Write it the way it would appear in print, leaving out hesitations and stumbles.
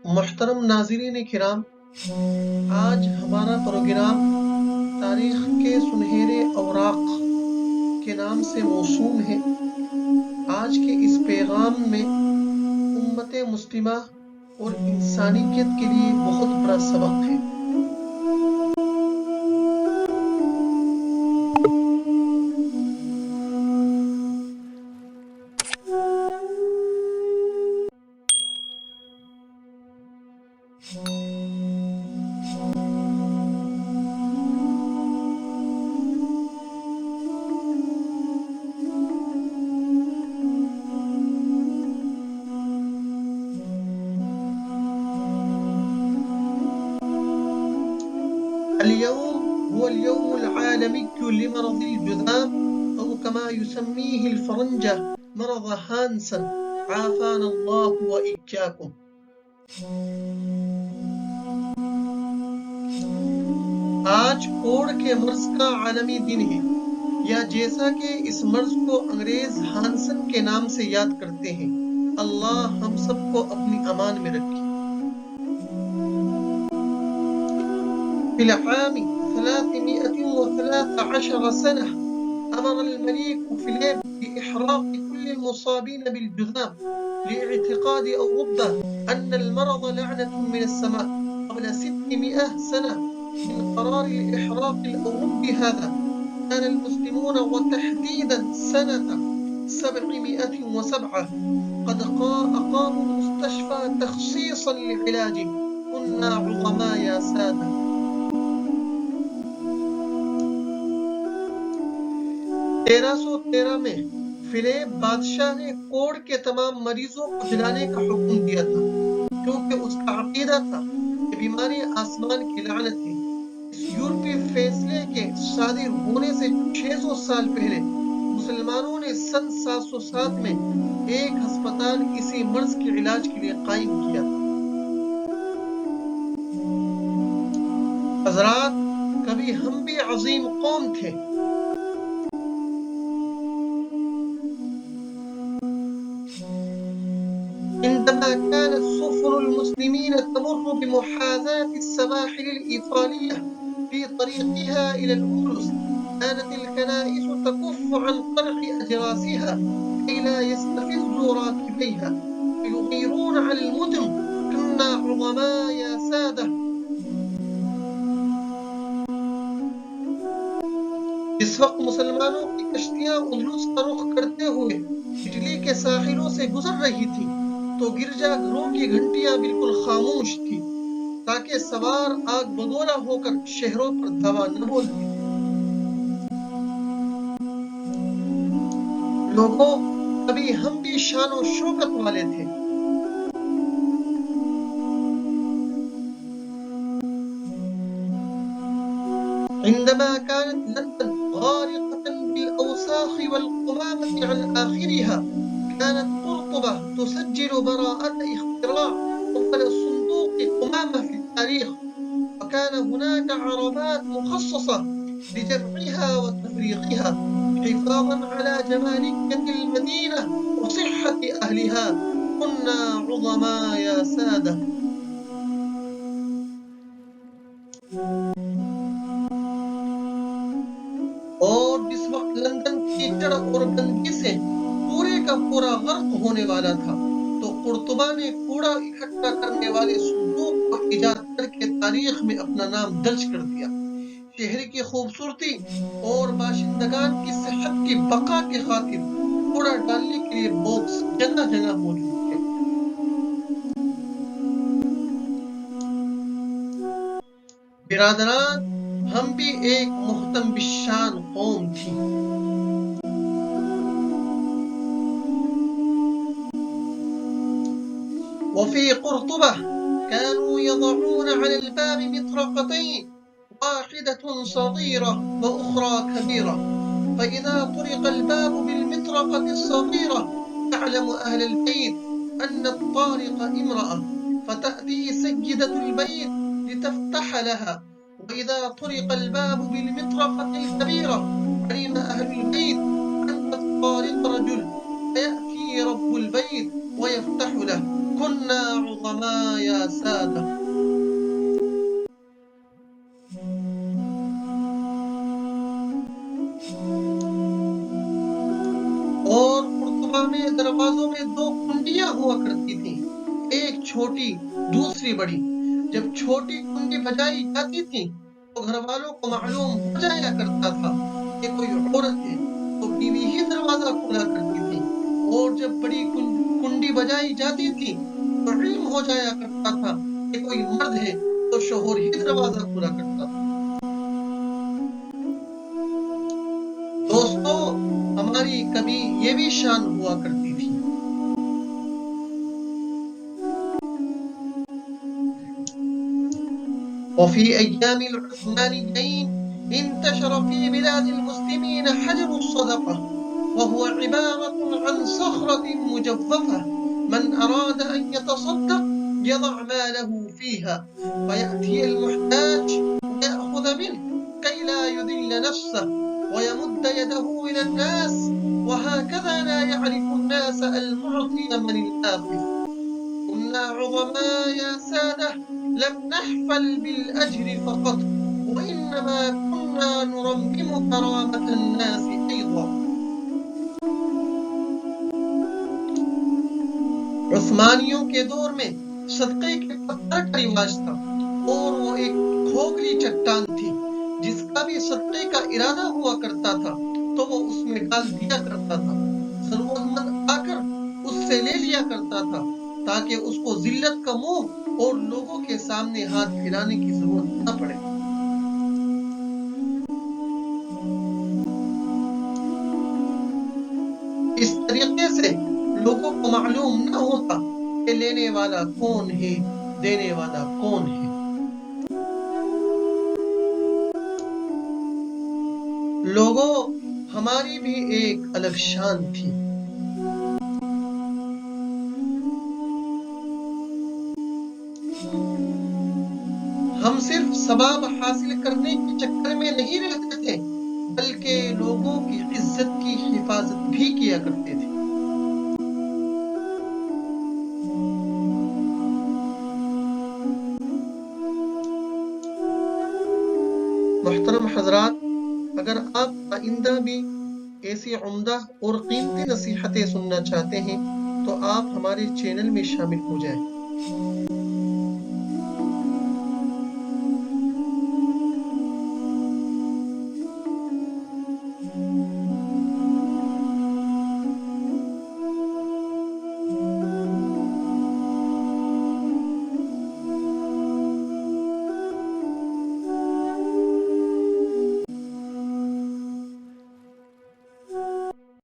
محترم ناظرین کرام، آج ہمارا پروگرام تاریخ کے سنہرے اوراق کے نام سے موسوم ہے۔ آج کے اس پیغام میں امت مسلمہ اور انسانیت کے لیے بہت بڑا سبق ہے۔ اليوم هو اليوم العالمي لمرض الجذام، أو كما يسميه الفرنجة مرض ہانسن، عافانا الله وإياكم۔ آج کوڑ کے مرض کا عالمی دن ہے، یا جیسا کہ اس مرض کو انگریز ہانسن کے نام سے یاد کرتے ہیں۔ اللہ ہم سب کو اپنی امان میں رکھے۔ في العام 313 سنة أمر الملك فيليب بإحراق كل المصابين بالجذام، لاعتقاد أوروبا أن المرض لعنة من السماء. قبل 600 سنة من قرار الإحراق الأوروبي هذا، كان المسلمون وتحديدا سنة 707 قد أقاموا مستشفى تخصيصا لعلاجه. كنا عظماء يا سادة۔ 1313 میں فلیپ بادشاہ نے کوڑ کے تمام مریضوں کو جلانے کا حکم دیا تھا، کیونکہ اس کا عقیدہ تھا کہ بیماری آسمان کی لعنت ہے۔ اس یورپی فیصلے کے صادر ہونے سے 600 سال پہلے مسلمانوں نے سن 707 میں ایک ہسپتال اسی مرض کے علاج کے لیے قائم کیا تھا۔ حضرات، کبھی ہم بھی عظیم قوم تھے۔ عندما كانت سفن المسلمين تمر بمحاذاة السواحل الإيطالية في طريقها إلى الأندلس، كانت الكنائس تكف عن طرح أجراسها كي لا يستفزوا راكبيها ويغيرون على المدن. كنا عظماء يا سادة۔ اس وقت مسلمانوں کی کشتیاں اندلس کا رخ کرتے ہوئے اٹلی کے ساحلوں سے گزر رہی تھی، تو گرجا گھروں کی گھنٹیاں بالکل خاموش تھی، تاکہ سوار آگ بگولا ہو کر شہروں پر دھاوا نہ بولتے۔ لوگوں، کبھی ہم بھی شان و شوکت والے تھے۔ عندما كانت لندن غارقة بالأوساخ والقمامة عن آخرها، كانت قرطبة تسجل براءة اختراع أول صندوق قمامة في التاريخ، وكان هناك عربات مخصصة لجمعها وتفريغها حفاظا على جمالية المدينة وصحة أهلها. كنا عظماء يا سادة۔ اور جس وقت لندن کیچڑ اور گندگی سے پورے کا پورا غرق ہونے والا تھا، تو قرطبہ نے کوڑا اکٹھا کرنے والے صندوق کو ایجاد کر کے تاریخ میں اپنا نام درج کر دیا۔ شہر کی خوبصورتی اور باشندگان کی صحت کی بقا کی خاطر کوڑا ڈالنے کے لیے باکس جگہ جگہ موجود تھے۔ برادران، ہم بھی ایک محتم بالشان قوم تھی۔ وفي قرطبة كانوا يضعون على الباب مطرقتين، واحدة صغيرة وأخرى كبيرة، فإذا طرق الباب بالمطرقة الصغيرة يعلم أهل البيت أن الطارق امرأة، فتأتي سيدة البيت لتفتح لها، وإذا طرق الباب بالمطرقة الكبيرة علم أهل البيت أن الطارق رجل، فيأتي رب البيت ويفتح له كنا عظماء يا سادة. اور قرطبہ میں دروازوں میں 2 کنڈیاں ہوا کرتی تھیں، ایک چھوٹی دوسری بڑی. جب چھوٹی کنڈی بجائی جاتی تھی تو گھر والوں کو معلوم ہو جایا کرتا تھا کہ کوئی عورت ہے، تو بیوی ہی دروازہ کھولا کرتی تھی. اور جب بڑی کنڈی بجائی جاتی تھی تو علم ہو جایا کرتا تھا کہ کوئی مرد ہے، تو شوہر ہی دروازہ کھولا کرتا تھا. دوستو، ہماری کبھی یہ بھی شان ہوا کرتی تھی. وفي أيام العثمانيين انتشر في بلاد المسلمين حجر الصدقة، وهو عبارة عن صخرة مجوفة من أراد أن يتصدق يضع ماله فيها فيأتي المحتاج ويأخذ منه كي لا يذل نفسه ويمد يده إلى الناس، وهكذا لا يعرف الناس المعطي من الآخذ. كنا عظماء يا سادة لم نحفل بالأجر فقط وإنما كنا نرمم كرامة الناس أيضا. عثمانیوں کے دور میں صدقے کے پتھر کا رواج تھا، اور وہ ایک کھوکھلی چٹان تھی جس کا بھی صدقے کا ارادہ ہوا کرتا تھا تو وہ اس میں ڈال دیا کرتا تھا. ضرورت مند آ کر اس سے لے لیا کرتا تھا تاکہ اس کو ذلت کا منہ اور لوگوں کے سامنے ہاتھ پھیلانے کی ضرورت نہ پڑے. اس طریقے سے لوگوں کو معلوم نہ ہوتا کہ لینے والا کون ہے، دینے والا کون ہے. لوگوں، ہماری بھی ایک الگ شان تھی. ہم صرف ثواب حاصل کرنے کے چکر میں نہیں رہتے تھے بلکہ لوگوں کی عزت کی حفاظت بھی کیا کرتے تھے. محترم حضرات، اگر آپ آئندہ بھی ایسی عمدہ اور قیمتی نصیحتیں سننا چاہتے ہیں تو آپ ہمارے چینل میں شامل ہو جائیں.